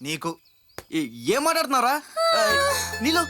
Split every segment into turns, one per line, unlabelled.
నీకు ఏం మాట్లాడుతున్నారా నీలో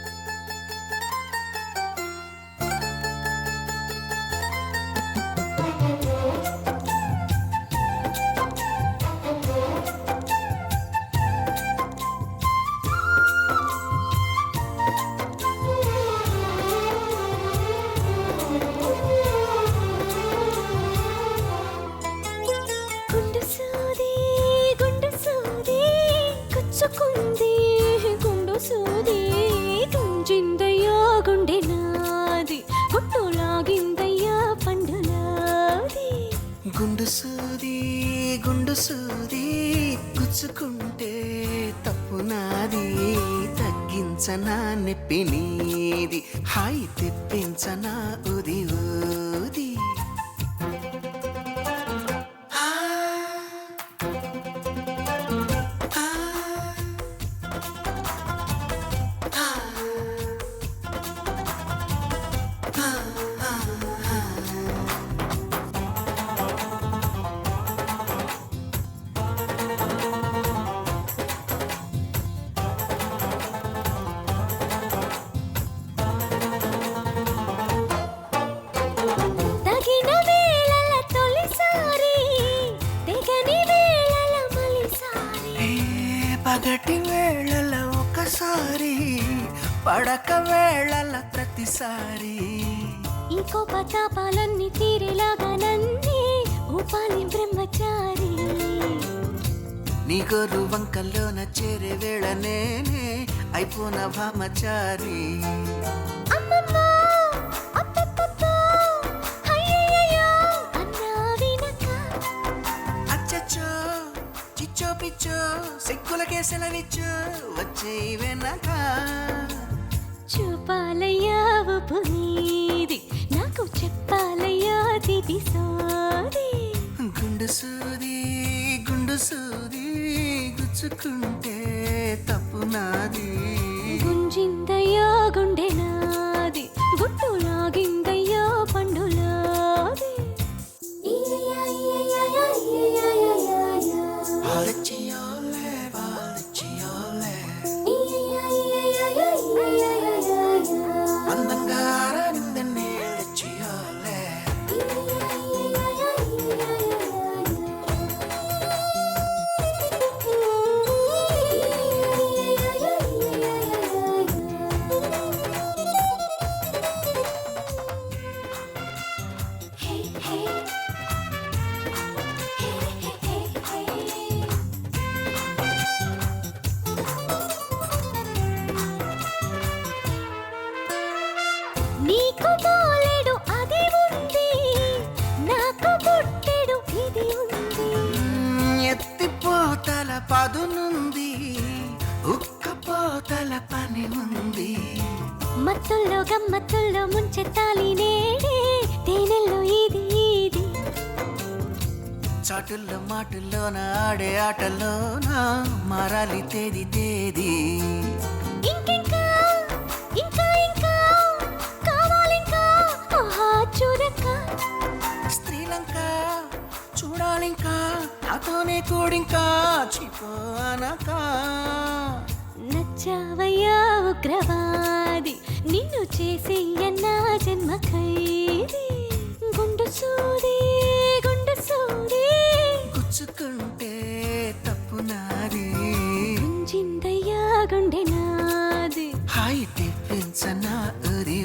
గుండు సూది గుండు సూది గుచ్చుకుంటే తప్పు నాది తగ్గించనా నెప్పి నీది హాయి తెప్పించనా ఉది ఊది పగటి వేళల ఒకసారి పడక వేళల ప్రతిసారి
ఈ కోపతాపాలన్నీ తీరేలాగా నన్నే ఊపాలి బ్రహ్మచారి
నీ గొర్రు వంకల్లోన చేరే వేళ నేనే అయిపోన భామచారి చిచ్చో పిచ్చో సిక్కులకే సెలవిచ్చు వచ్చే వెనక
చూపాలయ్యా పునీది నాకు చెప్పాలయ్యా తిది సోది
గుండు సూది గుండు సూది గుచ్చుకుంటే తప్పు నాది
గుంజిందయ్యా గుండె నాది గుట్టు లాగిందయ్యా పండులాది
అందంగా ఆరాడిందనే చేయాలే
నీకు పోలేడు అది ఉంది నాకు పుట్టెడు ఇది ఉంది
ఎత్తిపోతల పదునుంది ఉక్కపోతల పని ఉంది
మత్తుల్లో గమ్మత్తుల్లో ముంచెత్తాలి నేడే తేనెల్లో ఇది ఇది
చాటుల్లో మాటుల్లోన ఆడే ఆటల్లోన మారాలి తేది తేది
ఇంకింకా ఇంకా ఇంకా కావాలింకా ఆహా చూడక
స్త్రీలంక చూడాలింకా నాతోనే కూడింకా చిపోనక
నచ్చావయ్యా ఉగ్రవాది నిన్ను చేసి అన్నా జన్మ ఖైదీ గుండు సూది
గుచ్చుకుంటే తప్పు నాది
గుంజిందయ్యా గుండె నాది
హాయి తెప్పించనా ఉరి